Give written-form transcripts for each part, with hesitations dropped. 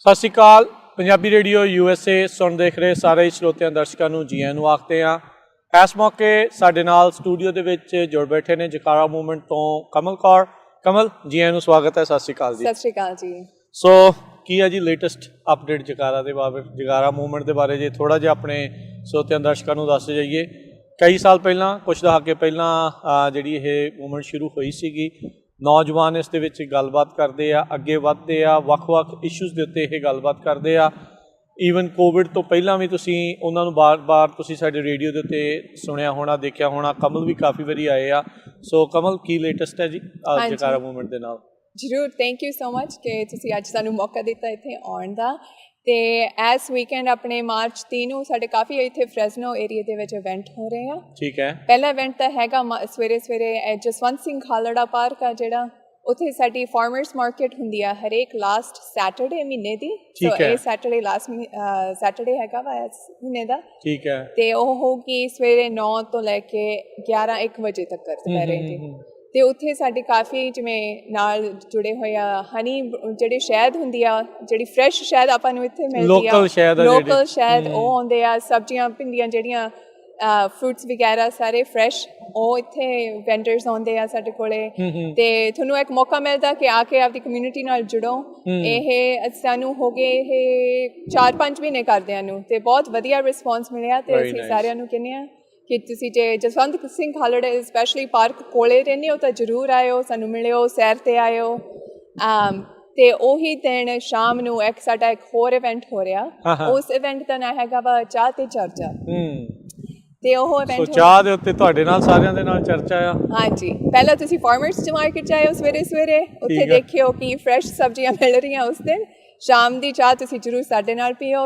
ਸਤਿ ਸ਼੍ਰੀ ਅਕਾਲ। Punjabi radio USA ਸੁਣ ਦੇਖ ਰਹੇ ਸਾਰੇ ਸਰੋਤਿਆਂ ਦਰਸ਼ਕਾਂ ਨੂੰ ਜੀ ਆਇਆਂ ਨੂੰ ਆਖਦੇ ਹਾਂ। ਇਸ ਮੌਕੇ ਸਾਡੇ ਨਾਲ ਸਟੂਡੀਓ ਦੇ ਵਿੱਚ ਜੁੜ ਬੈਠੇ ਨੇ ਜਕਾਰਾ ਮੂਵਮੈਂਟ ਤੋਂ ਕਮਲ ਕੌਰ। ਕਮਲ, ਜੀ ਆਇਆਂ ਨੂੰ ਸਵਾਗਤ ਹੈ। ਸਤਿ ਸ਼੍ਰੀ ਅਕਾਲ ਜੀ। ਸਤਿ ਸ਼੍ਰੀ ਅਕਾਲ ਜੀ। ਸੋ ਕੀ ਹੈ ਜੀ ਲੇਟੈਸਟ ਅਪਡੇਟ ਜਕਾਰਾ ਦੇ ਬਾਰੇ, ਜਕਾਰਾ ਮੂਵਮੈਂਟ ਦੇ ਬਾਰੇ ਜੇ ਥੋੜ੍ਹਾ ਜਿਹਾ ਆਪਣੇ ਸਰੋਤਿਆਂ ਦਰਸ਼ਕਾਂ ਨੂੰ ਦੱਸ ਜਾਈਏ। ਕਈ ਸਾਲ ਪਹਿਲਾਂ, ਕੁਛ ਦਹਾਕੇ ਪਹਿਲਾਂ ਜਿਹੜੀ ਇਹ ਮੂਵਮੈਂਟ ਸ਼ੁਰੂ ਹੋਈ ਸੀਗੀ। ਨੌਜਵਾਨ ਇਸ ਦੇ ਵਿੱਚ ਗੱਲਬਾਤ ਕਰਦੇ ਆ, ਅੱਗੇ ਵੱਧਦੇ ਆ, ਵੱਖ-ਵੱਖ ਇਸ਼ੂਜ਼ ਦੇ ਉੱਤੇ ਇਹ ਗੱਲਬਾਤ ਕਰਦੇ ਆ। ਈਵਨ ਕੋਵਿਡ ਤੋਂ ਪਹਿਲਾਂ ਵੀ ਤੁਸੀਂ ਉਹਨਾਂ ਨੂੰ ਬਾਰ-ਬਾਰ ਤੁਸੀਂ ਸਾਡੇ ਰੇਡੀਓ ਦੇ ਉੱਤੇ ਸੁਣਿਆ ਹੋਣਾ, ਦੇਖਿਆ ਹੋਣਾ। ਕਮਲ ਵੀ ਕਾਫੀ ਵਾਰੀ ਆਏ ਆ। ਸੋ ਕਮਲ, ਕੀ ਲੇਟੈਸਟ ਹੈ ਜੀ ਜਕਾਰਾ ਮੂਵਮੈਂਟ ਦੇ ਨਾਲ? ਜ਼ਰੂਰ, ਥੈਂਕ ਯੂ ਸੋ ਮਚ ਕਿ ਤੁਸੀਂ ਅੱਜ ਸਾਨੂੰ ਮੌਕਾ ਦਿੱਤਾ ਇੱਥੇ ਆਉਣ ਦਾ। ਅਤੇ ਇਸ ਵੀਕਐਂਡ ਆਪਣੇ ਮਾਰਚ 30 ਨੂੰ ਸਾਡੇ ਕਾਫੀ ਇੱਥੇ ਫਰੈਜ਼ਨੋ ਏਰੀਏ ਦੇ ਵਿੱਚ ਇਵੈਂਟ ਹੋ ਰਹੇ ਆ। ਠੀਕ ਹੈ। ਪਹਿਲਾ ਇਵੈਂਟ ਤਾਂ ਹੈਗਾ ਸਵੇਰੇ ਜਸਵੰਤ ਸਿੰਘ ਖਾਲੜਾ ਪਾਰਕ ਆ ਜਿਹੜਾ, ਉੱਥੇ ਸਾਡੀ ਫਾਰਮਰਸ ਮਾਰਕੀਟ ਹੁੰਦੀ ਆ ਹਰੇਕ ਲਾਸਟ ਸੈਟਰਡੇ ਮਹੀਨੇ ਦੀ। ਸੋ ਇਹ ਸੈਟਰਡੇ ਲਾਸਟ ਸੈਟਰਡੇ ਹੈਗਾ ਵਾ ਇਸ ਮਹੀਨੇ ਦਾ। ਠੀਕ ਹੈ। ਅਤੇ ਉਹ ਹੋਊਗੀ ਸਵੇਰੇ 9 ਤੋਂ ਲੈ ਕੇ 11-1 ਵਜੇ ਤੱਕ ਦੁਪਹਿਰੇ ਦੀ। ਅਤੇ ਉੱਥੇ ਸਾਡੇ ਕਾਫੀ ਜਿਵੇਂ ਨਾਲ ਜੁੜੇ ਹੋਏ ਆ ਹਨੀ, ਜਿਹੜੀ ਸ਼ਹਿਦ ਹੁੰਦੀ ਆ, ਜਿਹੜੀ ਫਰੈਸ਼ ਸ਼ਹਿਦ ਆਪਾਂ ਨੂੰ ਇੱਥੇ ਮਿਲਦੀ ਆ, ਲੋਕਲ ਸ਼ਹਿਦ, ਉਹ ਆਉਂਦੇ ਆ। ਸਬਜ਼ੀਆਂ, ਭਿੰਡੀਆਂ, ਜਿਹੜੀਆਂ ਫਰੂਟਸ ਵਗੈਰਾ ਸਾਰੇ ਫਰੈਸ਼, ਉਹ ਇੱਥੇ ਵੈਂਡਰਸ ਆਉਂਦੇ ਆ ਸਾਡੇ ਕੋਲੇ। ਅਤੇ ਤੁਹਾਨੂੰ ਇੱਕ ਮੌਕਾ ਮਿਲਦਾ ਕਿ ਆ ਕੇ ਆਪਦੀ ਕਮਿਊਨਿਟੀ ਨਾਲ ਜੁੜੋ। ਇਹ ਸਾਨੂੰ ਹੋ ਗਏ ਇਹ 4-5 ਮਹੀਨੇ ਕਰਦਿਆਂ ਨੂੰ, ਅਤੇ ਬਹੁਤ ਵਧੀਆ ਰਿਸਪੌਂਸ ਮਿਲਿਆ। ਅਤੇ ਅਸੀਂ ਸਾਰਿਆਂ ਨੂੰ ਕਹਿੰਦੇ ਹਾਂ ਕਿ ਤੁਸੀਂ ਜੇ ਜਸਵੰਤ ਸਿੰਘ ਖਾਲੜੇ ਸਪੈਸ਼ਲੀ ਪਾਰਕ ਕੋਲੇ ਰਹਿੰਦੇ ਹੋ ਤਾਂ ਜ਼ਰੂਰ ਆਇਓ, ਸਾਨੂੰ ਮਿਲਿਓ, ਸੈਰ 'ਤੇ ਆਇਓ। ਅਤੇ ਉਹੀ ਦਿਨ ਸ਼ਾਮ ਨੂੰ ਸਾਡਾ ਇੱਕ ਹੋਰ ਇਵੈਂਟ ਹੋ ਰਿਹਾ। ਉਸ ਇਵੈਂਟ ਦਾ ਨਾਂ ਹੈਗਾ ਵਾ ਚਾਹ 'ਤੇ ਚਰਚਾ। ਤੇ ਉਹ ਇਵੈਂਟ ਚਾਹ ਦੇ ਉੱਤੇ ਤੁਹਾਡੇ ਨਾਲ ਸਾਰਿਆਂ ਦੇ ਨਾਲ ਚਰਚਾ ਆ। ਹਾਂਜੀ, ਪਹਿਲਾਂ ਤੁਸੀਂ ਫਾਰਮਰਸ ਮਾਰਕੀਟ 'ਚ ਆਇਓ ਸਵੇਰੇ, ਉੱਥੇ ਦੇਖਿਓ ਕਿ ਫਰੈਸ਼ ਸਬਜ਼ੀਆਂ ਮਿਲ ਰਹੀਆਂ ਉਸ ਦਿਨ। ਸ਼ਾਮ ਦੀ ਚਾਹ ਤੁਸੀਂ ਜ਼ਰੂਰ ਸਾਡੇ ਨਾਲ ਪੀਓ।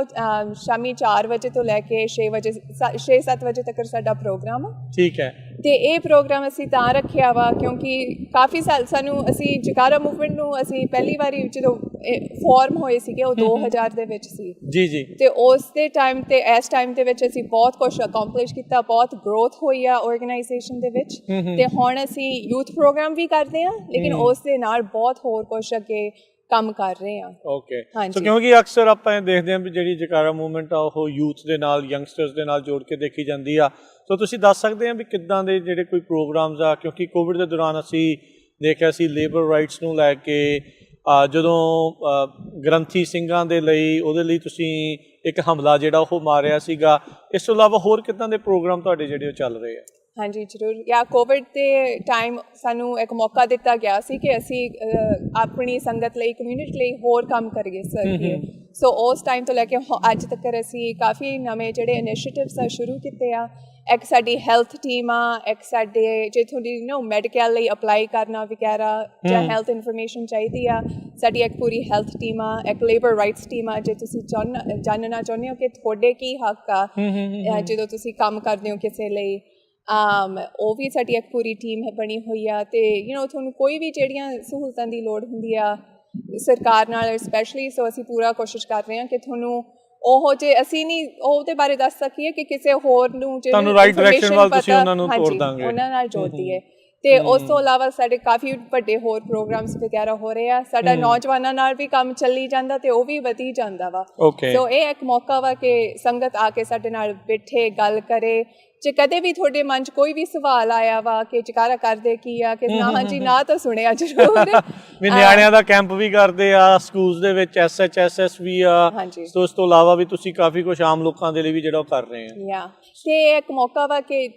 ਸ਼ਾਮੀ 4 ਵਜੇ ਤੋਂ ਲੈ ਕੇ 6-7 ਵਜੇ ਤੱਕ ਸਾਡਾ ਪ੍ਰੋਗਰਾਮ ਆ। ਠੀਕ ਹੈ। ਅਤੇ ਇਹ ਪ੍ਰੋਗਰਾਮ ਅਸੀਂ ਤਾਂ ਰੱਖਿਆ ਵਾ ਕਿਉਂਕਿ ਕਾਫੀ ਸਾਲ ਅਸੀਂ ਜਕਾਰਾ ਮੂਵਮੈਂਟ ਨੂੰ ਅਸੀਂ ਪਹਿਲੀ ਵਾਰੀ ਜਦੋਂ ਫਾਰਮ ਹੋਏ ਸੀਗੇ ਉਹ 2000 ਦੇ ਵਿੱਚ ਸੀ। ਜੀ। ਅਤੇ ਉਸ ਦੇ ਟਾਈਮ 'ਤੇ ਇਸ ਟਾਈਮ ਦੇ ਵਿੱਚ ਅਸੀਂ ਬਹੁਤ ਕੁਛ ਅਕੰਪਲਿਸ਼ ਕੀਤਾ, ਬਹੁਤ ਗਰੋਥ ਹੋਈ ਆ ਆਰਗੇਨਾਈਜੇਸ਼ਨ ਦੇ ਵਿੱਚ। ਅਤੇ ਹੁਣ ਅਸੀਂ ਯੂਥ ਪ੍ਰੋਗਰਾਮ ਵੀ ਕਰਦੇ ਹਾਂ, ਲੇਕਿਨ ਉਸ ਦੇ ਨਾਲ ਬਹੁਤ ਹੋਰ ਕੁਛ ਅੱਗੇ ਕੰਮ ਕਰ ਰਹੇ ਹਾਂ। ਓਕੇ। ਸੋ ਕਿਉਂਕਿ ਅਕਸਰ ਆਪਾਂ ਇਹ ਦੇਖਦੇ ਹਾਂ ਵੀ ਜਿਹੜੀ ਜਕਾਰਾ ਮੂਵਮੈਂਟ ਆ ਉਹ ਯੂਥ ਦੇ ਨਾਲ, ਯੰਗਸਟਰਸ ਦੇ ਨਾਲ ਜੋੜ ਕੇ ਦੇਖੀ ਜਾਂਦੀ ਆ। ਸੋ ਤੁਸੀਂ ਦੱਸ ਸਕਦੇ ਆ ਵੀ ਕਿੱਦਾਂ ਦੇ ਜਿਹੜੇ ਕੋਈ ਪ੍ਰੋਗਰਾਮਸ ਆ, ਕਿਉਂਕਿ ਕੋਵਿਡ ਦੇ ਦੌਰਾਨ ਅਸੀਂ ਦੇਖਿਆ ਸੀ ਲੇਬਰ ਰਾਈਟਸ ਨੂੰ ਲੈ ਕੇ, ਜਦੋਂ ਗ੍ਰੰਥੀ ਸਿੰਘਾਂ ਦੇ ਲਈ, ਉਹਦੇ ਲਈ ਤੁਸੀਂ ਇੱਕ ਹਮਲਾ ਜਿਹੜਾ ਉਹ ਮਾਰਿਆ ਸੀਗਾ। ਇਸ ਤੋਂ ਇਲਾਵਾ ਹੋਰ ਕਿੱਦਾਂ ਦੇ ਪ੍ਰੋਗਰਾਮ ਤੁਹਾਡੇ ਜਿਹੜੇ ਉਹ ਚੱਲ ਰਹੇ ਆ? ਹਾਂਜੀ, ਜ਼ਰੂਰ। ਕੋਵਿਡ ਦੇ ਟਾਈਮ ਸਾਨੂੰ ਇੱਕ ਮੌਕਾ ਦਿੱਤਾ ਗਿਆ ਸੀ ਕਿ ਅਸੀਂ ਆਪਣੀ ਸੰਗਤ ਲਈ, ਕਮਿਊਨਿਟੀ ਲਈ ਹੋਰ ਕੰਮ ਕਰੀਏ ਸਕੀਏ। ਸੋ ਉਸ ਟਾਈਮ ਤੋਂ ਲੈ ਕੇ ਅੱਜ ਤੱਕ ਅਸੀਂ ਕਾਫੀ ਨਵੇਂ ਜਿਹੜੇ ਇਨੀਸ਼ੀਏਟਿਵਸ ਆ ਸ਼ੁਰੂ ਕੀਤੇ ਆ। ਇੱਕ ਸਾਡੀ ਹੈਲਥ ਟੀਮ ਆ, ਇੱਕ ਸਾਡੇ ਜੇ ਤੁਹਾਡੀ ਮੈਡੀਕਲ ਲਈ ਅਪਲਾਈ ਕਰਨਾ ਵਗੈਰਾ ਜਾਂ ਹੈਲਥ ਇਨਫੋਰਮੇਸ਼ਨ ਚਾਹੀਦੀ ਆ, ਸਾਡੀ ਇੱਕ ਪੂਰੀ ਹੈਲਥ ਟੀਮ ਆ। ਇੱਕ ਲੇਬਰ ਰਾਈਟਸ ਟੀਮ ਆ, ਜੇ ਤੁਸੀਂ ਜਾਣਨਾ ਚਾਹੁੰਦੇ ਹੋ ਕਿ ਤੁਹਾਡੇ ਕੀ ਹੱਕ ਆ ਜਦੋਂ ਤੁਸੀਂ ਕੰਮ ਕਰਦੇ ਹੋ ਕਿਸੇ ਲਈ, ਉਹ ਵੀ ਸਾਡੀ ਇੱਕ ਪੂਰੀ ਟੀਮ ਬਣੀ ਹੋਈ ਆ। ਅਤੇ ਤੁਹਾਨੂੰ ਕੋਈ ਵੀ ਜਿਹੜੀਆਂ ਸਹੂਲਤਾਂ ਦੀ ਲੋੜ ਹੁੰਦੀ ਆ ਸਰਕਾਰ ਨਾਲ ਸਪੈਸ਼ਲੀ, ਸੋ ਅਸੀਂ ਪੂਰਾ ਕੋਸ਼ਿਸ਼ ਕਰ ਰਹੇ ਹਾਂ ਕਿ ਤੁਹਾਨੂੰ ਉਹ ਜੇ ਅਸੀਂ ਨਹੀਂ ਉਹਦੇ ਬਾਰੇ ਦੱਸ ਸਕੀਏ ਕਿ ਕਿਸੇ ਹੋਰ ਨੂੰ ਤੁਹਾਨੂੰ ਰਾਈਟ ਡਾਇਰੈਕਸ਼ਨ ਵੱਲ ਤੁਸੀਂ ਉਹਨਾਂ ਨੂੰ ਤੋਰ ਦਾਂਗੇ, ਉਹਨਾਂ ਨਾਲ ਜੋੜ ਦਈਏ। ਅਤੇ ਉਸ ਤੋਂ ਇਲਾਵਾ ਸਾਡੇ ਕਾਫੀ ਵੱਡੇ ਹੋਰ ਪ੍ਰੋਗਰਾਮਸ ਵਗੈਰਾ ਹੋ ਰਹੇ ਆ। ਸਾਡਾ ਨੌਜਵਾਨਾਂ ਨਾਲ ਵੀ ਕੰਮ ਚੱਲੀ ਜਾਂਦਾ ਅਤੇ ਉਹ ਵੀ ਵਧੀ ਜਾਂਦਾ ਵਾ। ਸੋ ਇਹ ਇੱਕ ਮੌਕਾ ਵਾ ਕਿ ਸੰਗਤ ਆ ਕੇ ਸਾਡੇ ਨਾਲ ਬੈਠੇ, ਗੱਲ ਕਰੇ। ਜੇ ਕਦੇ ਵੀ ਤੁਹਾਡੇ ਮਨ 'ਚ ਕੋਈ ਵੀ ਸਵਾਲ ਆਇਆ ਵਾ ਕਿ ਜਕਾਰਾ ਕਰਦੇ ਕੀ ਆ, ਕਿ ਨਾ ਹਾਂਜੀ ਨਾ ਤਾਂ ਸੁਣਿਆ ਜ਼ਰੂਰ। ਵੀ ਨਿਆਣਿਆਂ ਦਾ ਕੈਂਪ ਵੀ ਕਰਦੇ ਆ ਸਕੂਲਸ ਦੇ ਵਿੱਚ, SHSS ਵੀ ਆ। ਸੋ ਇਸ ਤੋਂ ਇਲਾਵਾ ਵੀ ਤੁਸੀਂ ਕਾਫੀ ਕੁਛ ਆਮ ਲੋਕਾਂ ਦੇ ਲਈ ਵੀ ਜਿਹੜਾ ਉਹ ਕਰ ਰਹੇ ਆ। ਅਤੇ ਇੱਕ ਮੌਕਾ ਵਾ ਕਿ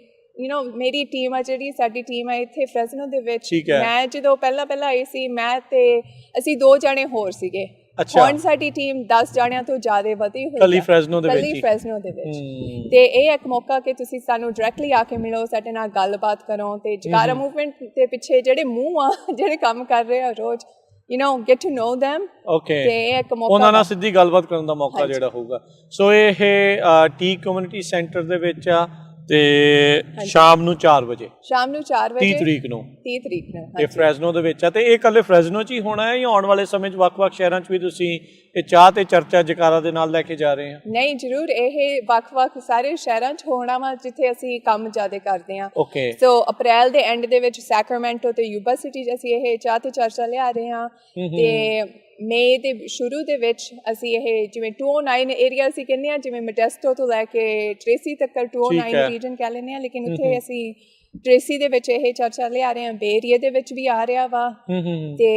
ਮੇਰੀ ਟੀਮ ਆ, ਜਿਹੜੀ ਸਾਡੀ ਟੀਮ ਆ ਇੱਥੇ ਫਰੈਜ਼ਨੋ ਦੇ ਵਿੱਚ, ਮੈਂ ਜਦੋਂ ਪਹਿਲਾਂ ਆਈ ਸੀ, ਮੈਂ ਅਤੇ ਅਸੀਂ 2 ਜਣੇ ਹੋਰ ਸੀਗੇ। ਹੁਣ ਸਾਡੀ ਟੀਮ 10 ਜਾਣਿਆਂ ਤੋਂ ਜ਼ਿਆਦਾ ਵਧੀ ਹੋਈ ਹੈ ਫਰੈਜ਼ਨੋ ਦੇ ਵਿੱਚ। ਅਤੇ ਇਹ ਇੱਕ ਮੌਕਾ ਕਿ ਤੁਸੀਂ ਸਾਨੂੰ ਡਾਇਰੈਕਟਲੀ ਆ ਕੇ ਮਿਲੋ, ਸਾਡੇ ਨਾਲ ਗੱਲਬਾਤ ਕਰੋ। ਅਤੇ ਜਕਾਰਾ ਮੂਵਮੈਂਟ ਦੇ ਪਿੱਛੇ ਜਿਹੜੇ ਮੂੰਹ ਆ, ਜਿਹੜੇ ਕੰਮ ਕਰ ਰਹੇ ਆ ਰੋਜ਼, get to know them। ਤੇ ਇੱਕ ਮੌਕਾ ਉਹਨਾਂ ਨਾਲ ਸਿੱਧੀ ਗੱਲਬਾਤ ਕਰਨ ਦਾ ਮੌਕਾ ਜਿਹੜਾ ਹੋਊਗਾ। ਸੋ ਇਹ ਟੀ ਕਮਿਊਨਿਟੀ ਸੈਂਟਰ ਦੇ ਵਿੱਚ ਆ, ਤੇ ਸ਼ਾਮ ਨੂੰ 4 ਵਜੇ 30 ਤਰੀਕ ਨੂੰ ਇਹ ਫਰੈਜ਼ਨੋ ਦੇ ਵਿੱਚ ਆ। ਤੇ ਇਹ ਇਕੱਲੇ ਫਰੈਜ਼ਨੋ 'ਚ ਹੀ ਹੋਣਾ ਹੈ ਜਾਂ ਆਉਣ ਵਾਲੇ ਸਮੇਂ 'ਚ ਵੱਖ-ਵੱਖ ਸ਼ਹਿਰਾਂ 'ਚ ਵੀ ਤੁਸੀਂ ਇਹ ਚਾਹ ਤੇ ਚਰਚਾ ਜਕਾਰਾ ਦੇ ਨਾਲ ਲੈ ਕੇ ਜਾ ਰਹੇ ਆ? ਨਹੀਂ, ਜ਼ਰੂਰ। ਇਹ ਵੱਖ-ਵੱਖ ਸਾਰੇ ਸ਼ਹਿਰਾਂ 'ਚ ਹੋਣਾ ਵਾ ਜਿੱਥੇ ਅਸੀਂ ਕੰਮ ਜ਼ਿਆਦਾ ਕਰਦੇ ਹਾਂ। ਸੋ ਅਪ੍ਰੈਲ ਦੇ ਐਂਡ ਦੇ ਵਿੱਚ ਸੈਕਰਾਮੈਂਟੋ ਤੇ ਯੂਬਾ ਸਿਟੀ 'ਚ ਅਸੀਂ ਇਹ ਚਾਹ ਤੇ ਚਰਚਾ ਲਿਆ ਰਹੇ ਹਾਂ। ਤੇ ਮਈ ਦੇ ਸ਼ੁਰੂ ਦੇ ਵਿੱਚ ਅਸੀਂ ਇਹ ਜਿਵੇਂ 209 ਏਰੀਆ ਅਸੀਂ ਕਹਿੰਦੇ ਹਾਂ, ਜਿਵੇਂ ਮੋਡੈਸਟੋ ਤੋਂ ਲੈ ਕੇ ਟ੍ਰੇਸੀ ਤੱਕ 209 ਰੀਜਨ ਕਹਿ ਲੈਂਦੇ ਹਾਂ, ਲੇਕਿਨ ਉੱਥੇ ਅਸੀਂ ਟ੍ਰੇਸੀ ਦੇ ਵਿੱਚ ਇਹ ਚਰਚਾ ਲਿਆ ਰਹੇ ਹਾਂ, ਬੇ ਏਰੀਆ ਦੇ ਵਿੱਚ ਵੀ ਆ ਰਿਹਾ ਵਾ, ਤੇ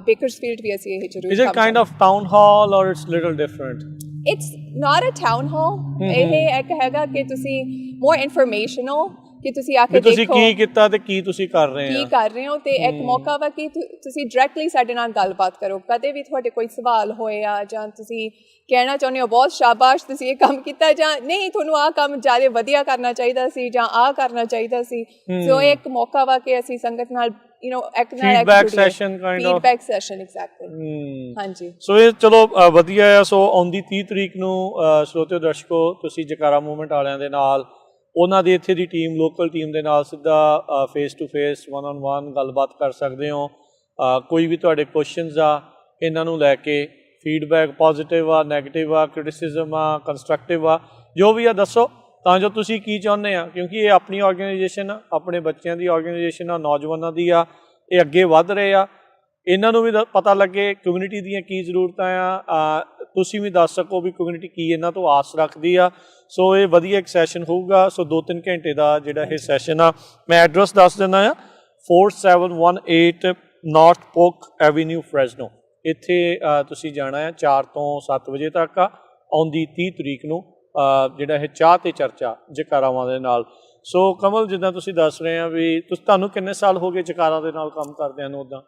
ਬੇਕਰਸਫੀਲਡ ਵੀ ਅਸੀਂ ਇਹ ਜ਼ਰੂਰ Is it kind of town hall or it's little different? It's not a town hall. ਇਹ ਇੱਕ ਹੈਗਾ ਕਿ ਤੁਸੀਂ more informational, ਕਿ ਤੁਸੀਂ ਆ ਕੇ ਤੁਸੀਂ ਦੇਖੋ ਕੀ ਕੀਤਾ ਤੇ ਕੀ ਤੁਸੀਂ ਕਰ ਰਹੇ ਕੀ ਆ। ਕਰ ਰਹੇ ਹੋ, ਤੇ ਇੱਕ ਮੌਕਾ ਵਾ ਕਿ ਤੁਸੀਂ ਡਾਇਰੈਕਟਲੀ ਸਾਡੇ ਨਾਲ ਗੱਲਬਾਤ ਕਰੋ। ਕਦੇ ਵੀ ਤੁਹਾਡੇ ਕੋਈ ਸਵਾਲ ਹੋਇਆ ਜਾਂ ਤੁਸੀਂ ਕਹਿਣਾ ਚਾਹੁੰਦੇ ਹੋ ਬਹੁਤ ਸ਼ਾਬਾਸ਼ ਤੁਸੀਂ ਇਹ ਕੰਮ ਕੀਤਾ, ਜਾਂ ਨਹੀਂ ਤੁਹਾਨੂੰ ਆਹ ਕੰਮ ਜ਼ਿਆਦਾ ਵਧੀਆ ਕਰਨਾ ਚਾਹੀਦਾ ਸੀ, ਜਾਂ ਆਹ ਕਰਨਾ ਚਾਹੀਦਾ ਸੀ। ਸੋ ਇਹ ਇੱਕ ਮੌਕਾ ਵਾ ਕਿ ਅਸੀਂ ਸੰਗਤ ਨਾਲ ਇੱਕ ਨਾਲ feedback session kind of feedback session exactly. ਹਾਂਜੀ, ਸੋ ਇਹ ਚਲੋ ਵਧੀਆ ਆ। ਸੋ ਆਉਂਦੀ 30 ਤਰੀਕ ਨੂੰ ਸਰੋਤਿਓ ਦਰਸ਼ਕੋ ਤੁਸੀਂ ਜਕਾਰਾ ਮੂਵਮੈਂਟ ਵਾਲਿਆਂ ਦੇ ਨਾਲ, ਉਹਨਾਂ ਦੀ ਇੱਥੇ ਦੀ ਟੀਮ, ਲੋਕਲ ਟੀਮ ਦੇ ਨਾਲ ਸਿੱਧਾ ਫੇਸ ਟੂ ਫੇਸ 1-on-1 ਗੱਲਬਾਤ ਕਰ ਸਕਦੇ ਹੋ। ਕੋਈ ਵੀ ਤੁਹਾਡੇ ਕੁਐਸਚਨਸ ਆ ਇਹਨਾਂ ਨੂੰ ਲੈ ਕੇ, ਫੀਡਬੈਕ ਪੋਜ਼ਿਟਿਵ ਆ, ਨੈਗੇਟਿਵ ਆ, ਕ੍ਰਿਟਿਸਿਜ਼ਮ ਆ, ਕੰਸਟਰਕਟਿਵ ਆ, ਜੋ ਵੀ ਆ ਦੱਸੋ, ਤਾਂ ਜੋ ਤੁਸੀਂ ਕੀ ਚਾਹੁੰਦੇ ਆ, ਕਿਉਂਕਿ ਇਹ ਆਪਣੀ ਆਰਗੇਨਾਈਜੇਸ਼ਨ ਆ, ਆਪਣੇ ਬੱਚਿਆਂ ਦੀ ਆਰਗੇਨਾਈਜੇਸ਼ਨ ਆ, ਨੌਜਵਾਨਾਂ ਦੀ ਆ, ਇਹ ਅੱਗੇ ਵੱਧ ਰਹੇ ਆ, ਇਹਨਾਂ ਨੂੰ ਵੀ ਪਤਾ ਲੱਗੇ ਕਮਿਊਨਿਟੀ ਦੀਆਂ ਕੀ ਜ਼ਰੂਰਤਾਂ ਆ, ਤੁਸੀਂ ਵੀ ਦੱਸ ਸਕੋ ਵੀ ਕਮਿਊਨਿਟੀ ਕੀ ਇਹਨਾਂ ਤੋਂ ਆਸ ਰੱਖਦੀ ਆ। ਸੋ ਇਹ ਵਧੀਆ ਇੱਕ ਸੈਸ਼ਨ ਹੋਊਗਾ। ਸੋ 2-3 ਘੰਟੇ ਦਾ ਜਿਹੜਾ ਇਹ ਸੈਸ਼ਨ ਆ, ਮੈਂ ਐਡਰੈਸ ਦੱਸ ਦਿੰਦਾ ਆ, 4718 ਨਾਰਥ ਪੋਕ ਐਵੀਨਿਊ ਫਰੈਜ਼ਨੋ। ਇੱਥੇ ਤੁਸੀਂ ਜਾਣਾ ਹੈ 4 ਤੋਂ 7 ਵਜੇ ਤੱਕ ਆ, ਆਉਂਦੀ 30 ਤਰੀਕ ਨੂੰ ਜਿਹੜਾ ਇਹ ਚਾਹ ਤੇ ਚਰਚਾ ਜਕਾਰਾਵਾਂ ਦੇ ਨਾਲ। ਸੋ ਕਮਲ, ਜਿੱਦਾਂ ਤੁਸੀਂ ਦੱਸ ਰਹੇ ਆ ਵੀ ਤੁਹਾਨੂੰ ਕਿੰਨੇ ਸਾਲ ਹੋ ਗਏ ਜਕਾਰਾ ਦੇ ਨਾਲ ਕੰਮ ਕਰਦਿਆਂ ਨੂੰ? ਉੱਦਾਂ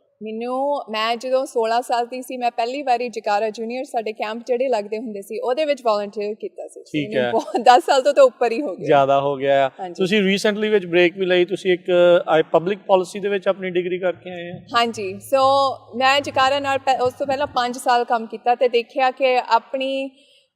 ਮੈਂ ਜਦੋਂ 16 ਸਾਲ ਦੀ ਸੀ, ਮੈਂ ਪਹਿਲੀ ਵਾਰੀ ਜਕਾਰਾ ਜੂਨੀਅਰ ਸਾਡੇ ਕੈਂਪ ਜਿਹੜੇ ਲੱਗਦੇ ਹੁੰਦੇ ਸੀ ਉਹਦੇ ਵਿੱਚ ਵਲੰਟੀਅਰ ਕੀਤਾ ਸੀ। ਠੀਕ ਹੈ, 10 ਸਾਲ ਤੋਂ ਤਾਂ ਉੱਪਰ ਹੀ ਹੋ ਗਿਆ, ਜ਼ਿਆਦਾ ਹੋ ਗਿਆ ਆ। ਤੁਸੀਂ ਰੀਸੈਂਟਲੀ ਵਿੱਚ ਬ੍ਰੇਕ ਵੀ ਲਈ, ਤੁਸੀਂ ਇੱਕ ਪਬਲਿਕ ਪਾਲਿਸੀ ਦੇ ਵਿੱਚ ਆਪਣੀ ਡਿਗਰੀ ਕਰਕੇ ਆਏ ਆ। ਹਾਂਜੀ, ਸੋ ਮੈਂ ਜਕਾਰਾ ਨਾਲ ਉਸ ਤੋਂ ਪਹਿਲਾਂ 5 ਸਾਲ ਕੰਮ ਕੀਤਾ ਤੇ ਦੇਖਿਆ ਕਿ ਆਪਣੀ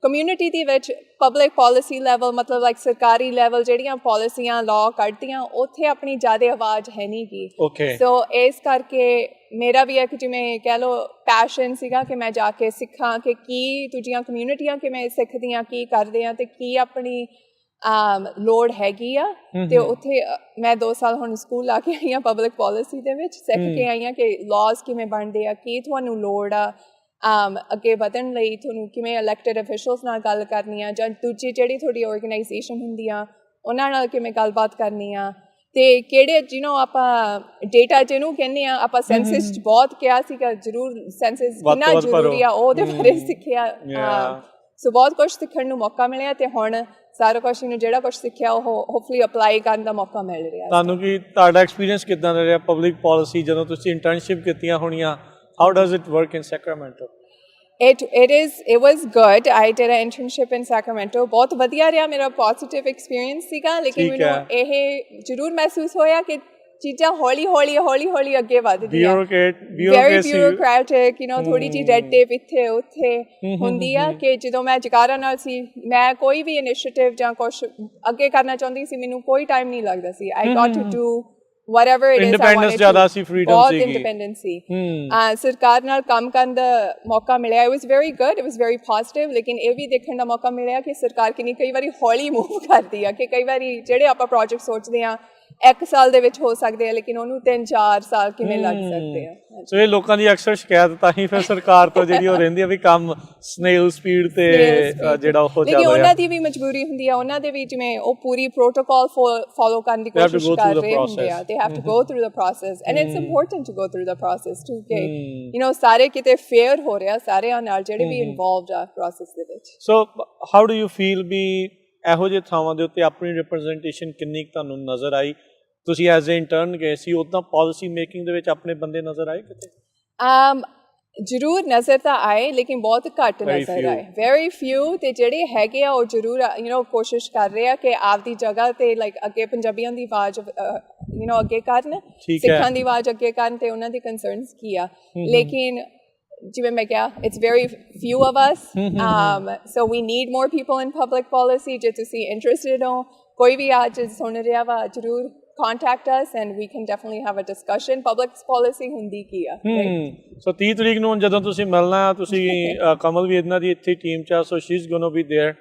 ਕਮਿਊਨਿਟੀ ਦੇ ਵਿੱਚ ਪਬਲਿਕ ਪਾਲਿਸੀ ਲੈਵਲ, ਮਤਲਬ ਲਾਈਕ ਸਰਕਾਰੀ ਲੈਵਲ ਜਿਹੜੀਆਂ ਪਾਲਿਸੀਆਂ ਲਾਅ ਕੱਢਦੀਆਂ, ਉੱਥੇ ਆਪਣੀ ਜ਼ਿਆਦਾ ਆਵਾਜ਼ ਹੈ ਨਹੀਂ ਗੀ। ਸੋ ਇਸ ਕਰਕੇ ਮੇਰਾ ਵੀ ਇੱਕ ਜਿਵੇਂ ਕਹਿ ਲਓ ਪੈਸ਼ਨ ਸੀਗਾ ਕਿ ਮੈਂ ਜਾ ਕੇ ਸਿੱਖਾਂ ਕਿ ਕੀ ਦੂਜੀਆਂ ਕਮਿਊਨਿਟੀਆਂ ਕਿਵੇਂ ਸਿੱਖਦੀਆਂ, ਕੀ ਕਰਦੇ ਆ, ਤੇ ਕੀ ਆਪਣੀ ਲੋੜ ਹੈਗੀ ਆ। ਤੇ ਉੱਥੇ ਮੈਂ 2 ਸਾਲ ਹੁਣ ਸਕੂਲ ਲਾ ਕੇ ਆਈ ਹਾਂ ਪਬਲਿਕ ਪਾਲਿਸੀ ਦੇ ਵਿੱਚ, ਸਿੱਖ ਕੇ ਆਈ ਹਾਂ ਕਿ ਲਾਜ਼ ਕਿਵੇਂ ਬਣਦੇ ਆ, ਕੀ ਤੁਹਾਨੂੰ ਲੋੜ ਆ ਅੱਗੇ ਵਧਣ ਲਈ, ਤੁਹਾਨੂੰ ਕਿਵੇਂ ਇਲੈਕਟਡ ਅਫੀਸ਼ੀਅਲਸ ਨਾਲ ਗੱਲ ਕਰਨੀ ਆ, ਜਾਂ ਦੂਜੀ ਜਿਹੜੀ ਤੁਹਾਡੀ ਆਰਗੇਨਾਈਜੇਸ਼ਨ ਹੁੰਦੀ ਆ ਉਹਨਾਂ ਨਾਲ ਕਿਵੇਂ ਗੱਲਬਾਤ ਕਰਨੀ ਆ, ਤੇ ਕਿਹੜੇ ਆਪਾਂ ਡੇਟਾ ਜਿਹਨੂੰ ਕਹਿੰਦੇ ਆ, ਆਪਾਂ ਸੈਂਸਸ ਬਹੁਤ ਕਿਹਾ ਸੀਗਾ, ਜ਼ਰੂਰ ਸੈਂਸਸ ਕਿੰਨਾ ਜ਼ਰੂਰੀ ਆ ਉਹਦੇ ਬਾਰੇ ਸਿੱਖਿਆ। ਸੋ ਬਹੁਤ ਕੁਛ ਸਿੱਖਣ ਨੂੰ ਮੌਕਾ ਮਿਲਿਆ, ਤੇ ਹੁਣ ਸਾਰਾ ਕੁਛ ਨੂੰ ਜਿਹੜਾ ਕੁਛ ਸਿੱਖਿਆ ਉਹ ਹੋਪਫੁਲੀ ਅਪਲਾਈ ਕਰਨ ਦਾ ਮੌਕਾ ਮਿਲ ਰਿਹਾ। ਤੁਹਾਨੂੰ ਕੀ ਤੁਹਾਡਾ ਐਕਸਪੀਰੀਅੰਸ ਕਿੱਦਾਂ ਦਾ ਰਿਹਾ ਪਬਲਿਕ ਪਾਲਿਸੀ ਜਦੋਂ ਤੁਸੀਂ ਇੰਟਰਨਸ਼ਿਪ ਕੀਤੀਆਂ ਹੋਣੀਆਂ? How does it work in Sacramento? It was good. I did an internship in Sacramento. ਬਹੁਤ ਵਧੀਆ ਰਿਹਾ, ਮੇਰਾ ਪੋਜ਼ਿਟਿਵ ਐਕਸਪੀਰੀਅੰਸ ਸੀਗਾ, ਲੇਕਿਨ ਮੈਨੂੰ ਇਹ ਜ਼ਰੂਰ ਮਹਿਸੂਸ ਹੋਇਆ ਕਿ ਚੀਜ਼ਾਂ ਹੌਲੀ ਅੱਗੇ ਵੱਧਦੀਆਂ। Very bureaucratic, ਥੋੜੀ ਜਿਹੀ ਰੈਡ ਟੇਪ ਇੱਥੇ ਉੱਥੇ ਹੁੰਦੀ ਆ, ਕਿ ਜਦੋਂ ਮੈਂ ਜਕਾਰਾ ਨਾਲ ਸੀ, ਮੈਂ ਕੋਈ ਵੀ ਇਨੀਸ਼ੀਏਟਿਵ ਜਾਂ ਕੁਛ ਅੱਗੇ ਕਰਨਾ ਚਾਹੁੰਦੀ ਸੀ, ਮੈਨੂੰ ਕੋਈ ਟਾਈਮ ਨਹੀਂ ਲੱਗਦਾ ਸੀ। I got to do whatever it is I wanted to. Independence ਜ਼ਿਆਦਾ ਸੀ, freedom ਬਹੁਤ ਸੀਗੀ, independence ਸੀ। ਸਰਕਾਰ ਨਾਲ ਕੰਮ ਕਰਨ ਦਾ ਮੌਕਾ ਮਿਲਿਆ, it was very good, it was very positive, ਲੇਕਿਨ ਇਹ ਵੀ ਦੇਖਣ ਦਾ ਮੌਕਾ ਮਿਲਿਆ ਕਿ ਸਰਕਾਰ ਕਿੰਨੀ ਕਈ ਵਾਰੀ ਹੌਲੀ ਮੂਵ ਕਰਦੀ ਆ, ਕਿ ਕਈ ਵਾਰੀ ਜਿਹੜੇ ਆਪਾਂ ਪ੍ਰੋਜੈਕਟ ਸੋਚਦੇ ਆ 1 ਸਾਲ ਦੇ ਵਿੱਚ ਹੋ ਸਕਦੇ ਆ, ਲੇਕਿਨ ਉਹਨੂੰ 3-4 ਸਾਲ ਕਿਵੇਂ ਲੱਗ ਸਕਦੇ ਆ। ਸੋ ਇਹ ਲੋਕਾਂ ਦੀ ਅਕਸਰ ਸ਼ਿਕਾਇਤ ਤਾਂ ਹੀ ਫਿਰ ਸਰਕਾਰ ਤੋਂ ਜਿਹੜੀ ਉਹ ਰਹਿੰਦੀ ਆ ਵੀ ਕੰਮ ਸਨੇਲ ਸਪੀਡ ਤੇ ਜਿਹੜਾ ਉਹ ਚੱਲ ਰਿਹਾ। ਉਹਨਾਂ ਦੀ ਵੀ ਮਜਬੂਰੀ ਹੁੰਦੀ ਆ, ਉਹਨਾਂ ਦੇ ਵੀ ਜਿਵੇਂ ਉਹ ਪੂਰੀ ਪ੍ਰੋਟੋਕਾਲ ਫੋਲੋ ਕਰਨ ਦੀ ਕੋਸ਼ਿਸ਼ ਕਰ ਰਹੇ ਹੁੰਦੇ ਆ। They have to go through the process, and it's important to go through the process too, ਕਿ ਸਾਰੇ ਕਿਤੇ ਫੇਅਰ ਹੋ ਰਿਹਾ ਸਾਰਿਆਂ ਨਾਲ ਜਿਹੜੇ ਵੀ ਇਨਵੋਲਵਡ ਆ ਪ੍ਰੋਸੈਸ ਦੇ ਵਿੱਚ। So how do you feel ਵੀ ਇਹੋ ਜਿਹੇ ਥਾਵਾਂ ਦੇ ਉੱਤੇ ਆਪਣੀ ਰਿਪਰੈਜ਼ੈਂਟੇਸ਼ਨ ਕਿੰਨੀ ਤੁਹਾਨੂੰ ਨਜ਼ਰ ਆਈ? ਤੁਸੀਂ ਐਜ਼ ਏ ਇੰਟਰਨ ਗਏ ਸੀ, ਉੱਦਾਂ ਪਾਲਿਸੀ ਮੇਕਿੰਗ ਦੇ ਵਿੱਚ ਆਪਣੇ ਬੰਦੇ ਨਜ਼ਰ ਆਏ ਕਿਤੇ? ਜ਼ਰੂਰ ਨਜ਼ਰ ਤਾਂ ਆਏ, ਲੇਕਿਨ ਬਹੁਤ ਘੱਟ ਨਜ਼ਰ ਆਏ, ਵੈਰੀ ਫਿਊ। ਤੇ ਜਿਹੜੇ ਹੈਗੇ ਆ ਉਹ ਜ਼ਰੂਰ ਕੋਸ਼ਿਸ਼ ਕਰ ਰਹੇ ਆ ਕਿ ਆਪਦੀ ਜਗ੍ਹਾ ਤੇ ਲਾਈਕ ਅੱਗੇ ਪੰਜਾਬੀਆਂ ਦੀ ਆਵਾਜ਼ ਅੱਗੇ ਕਰਨ, ਸਿੱਖਾਂ ਦੀ ਆਵਾਜ਼ ਅੱਗੇ ਕਰਨ, ਤੇ ਉਹਨਾਂ ਦੀ ਕੰਸਰਨਸ ਕੀ ਆ। ਲੇਕਿਨ ਜਿਵੇਂ ਮੈਂ ਕਿਹਾ, it's very few of us, so we need more people in public policy। ਜੇ ਤੁਸੀਂ interested ਹੋ, ਕੋਈ ਵੀ ਅੱਜ ਸੁਣ ਰਿਹਾ ਵਾ, ਜ਼ਰੂਰ contact us and we can definitely have a discussion। Public policy ਹੁੰਦੀ ਕੀ ਆ। ਸੋ 30 ਤਰੀਕ ਨੂੰ ਜਦੋਂ ਤੁਸੀਂ ਮਿਲਣਾ, ਤੁਸੀਂ ਕਮਲ ਵੀ ਇਹਨਾਂ ਦੀ ਇੱਥੇ ਟੀਮ 'ਚ ਆ, so she is going to be there.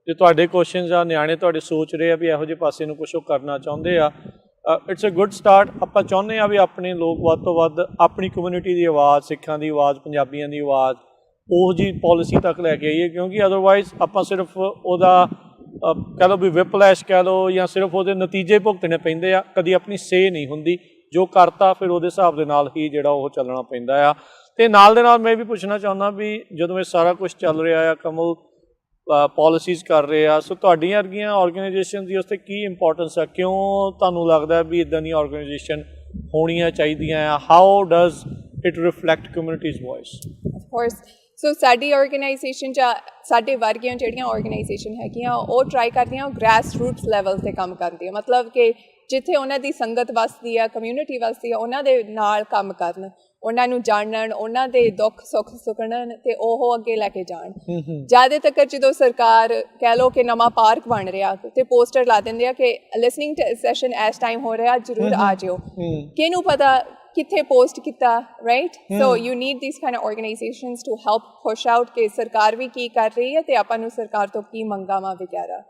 ਜੇ ਤੁਹਾਡੇ ਕੁਐਸਚਨਸ ਆ, ਨਿਆਣੇ ਤੁਹਾਡੇ ਸੋਚ ਰਹੇ ਆ ਵੀ ਇਹੋ ਜਿਹੇ ਪਾਸੇ ਨੂੰ ਕੁਛ ਉਹ ਕਰਨਾ ਚਾਹੁੰਦੇ ਆ, ਇਟਸ ਅ ਗੁੱਡ ਸਟਾਰਟ। ਆਪਾਂ ਚਾਹੁੰਦੇ ਹਾਂ ਵੀ ਆਪਣੇ ਲੋਕ ਵੱਧ ਤੋਂ ਵੱਧ ਆਪਣੀ ਕਮਿਊਨਿਟੀ ਦੀ ਆਵਾਜ਼, ਸਿੱਖਾਂ ਦੀ ਆਵਾਜ਼, ਪੰਜਾਬੀਆਂ ਦੀ ਆਵਾਜ਼ ਉਹ ਜੀ ਪਾਲਿਸੀ ਤੱਕ ਲੈ ਕੇ ਆਈਏ, ਕਿਉਂਕਿ ਅਦਰਵਾਈਜ਼ ਆਪਾਂ ਸਿਰਫ ਉਹਦਾ ਕਹਿ ਲਓ ਵੀ ਵਿਪਲੈਸ਼ ਕਹਿ ਲਓ ਜਾਂ ਸਿਰਫ ਉਹਦੇ ਨਤੀਜੇ ਭੁਗਤਣੇ ਪੈਂਦੇ ਆ, ਕਦੀ ਆਪਣੀ ਸੇ ਨਹੀਂ ਹੁੰਦੀ। ਜੋ ਕਰਤਾ ਫਿਰ ਉਹਦੇ ਹਿਸਾਬ ਦੇ ਨਾਲ ਹੀ ਜਿਹੜਾ ਉਹ ਚੱਲਣਾ ਪੈਂਦਾ ਆ। ਅਤੇ ਨਾਲ ਦੇ ਨਾਲ ਮੈਂ ਵੀ ਪੁੱਛਣਾ ਚਾਹੁੰਦਾ ਵੀ ਜਦੋਂ ਇਹ ਸਾਰਾ ਕੁਛ ਚੱਲ ਰਿਹਾ ਆ, ਕਮਲ ਪਾਲਿਸੀਜ਼ ਕਰ ਰਹੇ ਆ, ਸੋ ਤੁਹਾਡੀਆਂ ਵਰਗੀਆਂ ਆਰਗੇਨਾਈਜੇਸ਼ਨ ਦੀ ਉਸ 'ਤੇ ਕੀ ਇੰਪੋਰਟੈਂਸ ਆ? ਕਿਉਂ ਤੁਹਾਨੂੰ ਲੱਗਦਾ ਵੀ ਇੱਦਾਂ ਦੀਆਂ ਆਰਗੇਨਾਈਜੇਸ਼ਨ ਹੋਣੀਆਂ ਚਾਹੀਦੀਆਂ ਆ? How does it reflect communities voice? Of course, so ਸਾਡੀ ਆਰਗੇਨਾਈਜੇਸ਼ਨ 'ਚ ਸਾਡੇ ਵਰਗੀਆਂ ਜਿਹੜੀਆਂ ਆਰਗੇਨਾਈਜੇਸ਼ਨ ਹੈਗੀਆਂ ਉਹ ਟਰਾਈ ਕਰਦੀਆਂ ਗ੍ਰੈਸ ਰੂਟਸ ਲੈਵਲ 'ਤੇ ਕੰਮ ਕਰਦੀਆਂ, ਮਤਲਬ ਕਿ ਜਿੱਥੇ ਉਹਨਾਂ ਦੀ ਸੰਗਤ ਵਸਦੀ ਆ, ਕਮਿਊਨਿਟੀ ਵਸਦੀ ਆ, ਉਹਨਾਂ ਦੇ ਨਾਲ ਕੰਮ ਕਰਨ, ਉਹਨਾਂ ਨੂੰ ਜਾਣਨ, ਉਹਨਾਂ ਦੇ ਦੁੱਖ ਸੁੱਖ ਸੁਣਨ ਅਤੇ ਉਹ ਅੱਗੇ ਲੈ ਕੇ ਜਾਣ। ਜ਼ਿਆਦਾ ਤੱਕ ਜਦੋਂ ਸਰਕਾਰ ਕਹਿ ਲਓ ਕਿ ਨਵਾਂ ਪਾਰਕ ਬਣ ਰਿਹਾ ਅਤੇ ਪੋਸਟਰ ਲਾ ਦਿੰਦੇ ਆ ਕਿ ਲਿਸਨਿੰਗ ਸੈਸ਼ਨ ਇਸ ਟਾਈਮ ਹੋ ਰਿਹਾ, ਜ਼ਰੂਰ ਆ ਜਾਇਓ। ਕਿਹਨੂੰ ਪਤਾ ਕਿੱਥੇ ਪੋਸਟ ਕੀਤਾ, right? So you need this kind of organisations to help push out ਕਿ ਸਰਕਾਰ ਵੀ ਕੀ ਕਰ ਰਹੀ ਹੈ ਅਤੇ ਆਪਾਂ ਨੂੰ ਸਰਕਾਰ ਤੋਂ ਕੀ ਮੰਗਾਂ ਵਾ ਵਗੈਰਾ।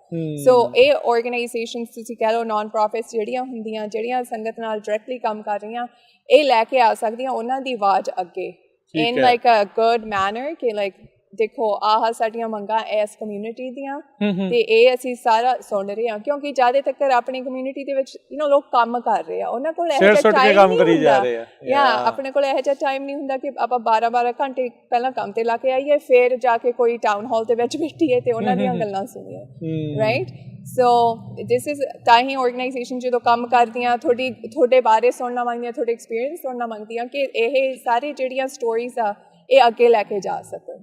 ਸੋ ਇਹ ਆਰਗੇਨਾਈਜੇਸ਼ਨਸ ਤੁਸੀਂ ਕਹਿ ਲਓ ਨਾਨ ਪ੍ਰੋਫਿਟਸ ਜਿਹੜੀਆਂ ਹੁੰਦੀਆਂ, ਜਿਹੜੀਆਂ ਸੰਗਤ ਨਾਲ ਡਾਇਰੈਕਟਲੀ ਕੰਮ ਕਰ ਰਹੀਆਂ, ਇਹ ਲੈ ਕੇ ਆ ਸਕਦੀਆਂ ਉਹਨਾਂ ਦੀ ਆਵਾਜ਼ ਅੱਗੇ in like a good manner ਕਿ ਲਾਈਕ ਦੇਖੋ ਆਹ ਸਾਡੀਆਂ ਮੰਗਾਂ ਇਸ ਕਮਿਊਨਿਟੀ ਦੀਆਂ ਤੇ ਇਹ ਅਸੀਂ ਸਾਰਾ ਸੁਣ ਰਹੇ ਹਾਂ, ਕਿਉਂਕਿ ਜ਼ਿਆਦਾ ਤੱਕ ਆਪਣੀ ਕਮਿਊਨਿਟੀ ਦੇ ਵਿੱਚ ਲੋਕ ਕੰਮ ਕਰ ਰਹੇ ਆ, ਉਹਨਾਂ ਕੋਲ ਇਹੋ ਜਿਹਾ ਟਾਈਮ ਨਹੀਂ ਹੁੰਦਾ। ਆਪਣੇ ਕੋਲ ਇਹੋ ਜਿਹਾ ਟਾਈਮ ਨਹੀਂ ਹੁੰਦਾ ਕਿ ਆਪਾਂ 12-12 ਘੰਟੇ ਪਹਿਲਾਂ ਕੰਮ ਤੇ ਲਾ ਕੇ ਆਈਏ, ਫਿਰ ਜਾ ਕੇ ਕੋਈ ਟਾਊਨ ਹਾਲ ਦੇ ਵਿੱਚ ਬੈਠੀਏ ਤੇ ਉਹਨਾਂ ਦੀਆਂ ਗੱਲਾਂ ਸੁਣੀਏ, ਰਾਈਟ? ਸੋ ਦਿਸ ਇਜ਼ ਤਾਂ ਹੀ ਆਰਗੇਨਾਈਜੇਸ਼ਨ ਜਦੋਂ ਕੰਮ ਕਰਦੀਆਂ ਤੁਹਾਡੇ ਬਾਰੇ ਸੁਣਨਾ ਮੰਗਦੀਆਂ, ਤੁਹਾਡੇ ਐਕਸਪੀਰੀਅੰਸ ਸੁਣਨਾ ਮੰਗਦੀਆਂ ਕਿ ਇਹ ਸਾਰੇ ਜਿਹੜੀਆਂ ਸਟੋਰੀਜ਼ ਆ ਇਹ ਅੱਗੇ ਲੈ ਕੇ ਜਾ ਸਕਣ।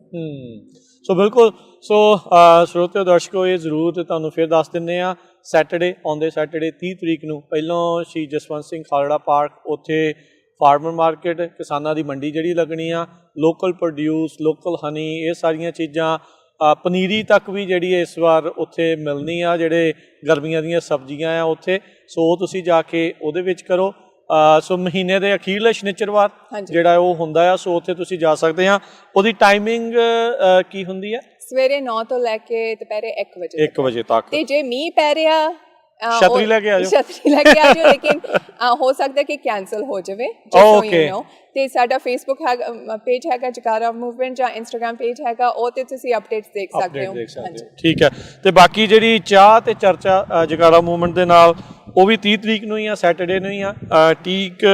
ਸੋ ਬਿਲਕੁਲ। ਸੋ ਸਰੋਤਿਓ ਦਰਸ਼ਕੋ, ਇਹ ਜ਼ਰੂਰ ਤੇ ਤੁਹਾਨੂੰ ਫਿਰ ਦੱਸ ਦਿੰਦੇ ਹਾਂ, ਸੈਟਰਡੇ ਆਉਂਦੇ ਸੈਟਰਡੇ 30 ਤਰੀਕ ਨੂੰ ਪਹਿਲੋਂ ਸ਼ਹੀਦ ਜਸਵੰਤ ਸਿੰਘ ਖਾਲੜਾ ਪਾਰਕ, ਉੱਥੇ ਫਾਰਮਰ ਮਾਰਕੀਟ, ਕਿਸਾਨਾਂ ਦੀ ਮੰਡੀ ਜਿਹੜੀ ਲੱਗਣੀ ਆ, ਲੋਕਲ ਪ੍ਰੋਡਿਊਸ, ਲੋਕਲ ਹਨੀ, ਇਹ ਸਾਰੀਆਂ ਚੀਜ਼ਾਂ, ਪਨੀਰੀ ਤੱਕ ਵੀ ਜਿਹੜੀ ਇਸ ਵਾਰ ਉੱਥੇ ਮਿਲਣੀ ਆ, ਜਿਹੜੇ ਗਰਮੀਆਂ ਦੀਆਂ ਸਬਜ਼ੀਆਂ ਆ ਉੱਥੇ। ਸੋ ਤੁਸੀਂ ਜਾ ਕੇ ਉਹਦੇ ਵਿੱਚ ਕਰੋ। ਸੋ ਮਹੀਨੇ ਦੇ ਅਖੀਰਲੇ ਸ਼ਨੀਚਰਵਾਰ ਜਿਹੜਾ ਉਹ ਹੁੰਦਾ ਆ, ਸੋ ਉੱਥੇ ਤੁਸੀਂ ਜਾ ਸਕਦੇ ਆ। ਉਹਦੀ ਟਾਈਮਿੰਗ ਕੀ ਹੁੰਦੀ ਹੈ? ਸਵੇਰੇ 9 ਤੋਂ ਲੈ ਕੇ ਦੁਪਹਿਰੇ 1 ਵਜੇ ਤੱਕ। ਤੇ ਜੇ ਮੀਂਹ ਪੈ ਰਿਹਾ ਛਤਰੀ ਲੈ ਕੇ ਆ ਜਾਓ, ਛਤਰੀ ਲੈ ਕੇ ਆ ਜਾਓ, ਲੇਕਿਨ ਹੋ ਸਕਦਾ ਕਿ ਕੈਂਸਲ ਹੋ ਜਾਵੇ। ਤੇ ਸਾਡਾ ਫੇਸਬੁੱਕ ਹੈਗਾ, ਪੇਜ ਹੈਗਾ ਜਗਾਰਾ ਮੂਵਮੈਂਟ, ਜਾਂ ਇੰਸਟਾਗ੍ਰਾਮ ਪੇਜ ਹੈਗਾ, ਉਹ ਤੇ ਤੁਸੀਂ ਅਪਡੇਟਸ ਦੇਖ ਸਕਦੇ ਹੋ। ਠੀਕ ਹੈ। ਤੇ ਬਾਕੀ ਜਿਹੜੀ ਚਾਹ ਤੇ ਚਰਚਾ ਜਗਾਰਾ ਮੂਵਮੈਂਟ ਦੇ ਨਾਲ, ਉਹ ਵੀ 30 ਤਰੀਕ ਨੂੰ ਹੀ ਆ, ਸੈਟਰਡੇ ਨੂੰ ਹੀ ਆ, Teague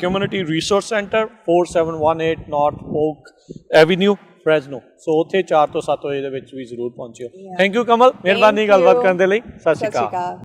community resource center 4718 north oak avenue, Fresno. So ਉੱਥੇ 4 ਤੋਂ 7 ਵਜੇ ਦੇ ਵਿੱਚ ਵੀ ਜ਼ਰੂਰ ਪਹੁੰਚਿਓ। ਥੈਂਕ ਯੂ ਕਮਲ, ਮਿਹਰਬਾਨੀ ਗੱਲਬਾਤ ਕਰਨ ਦੇ ਲਈ। ਸਤਿ ਸ਼੍ਰੀ ਅਕਾਲ।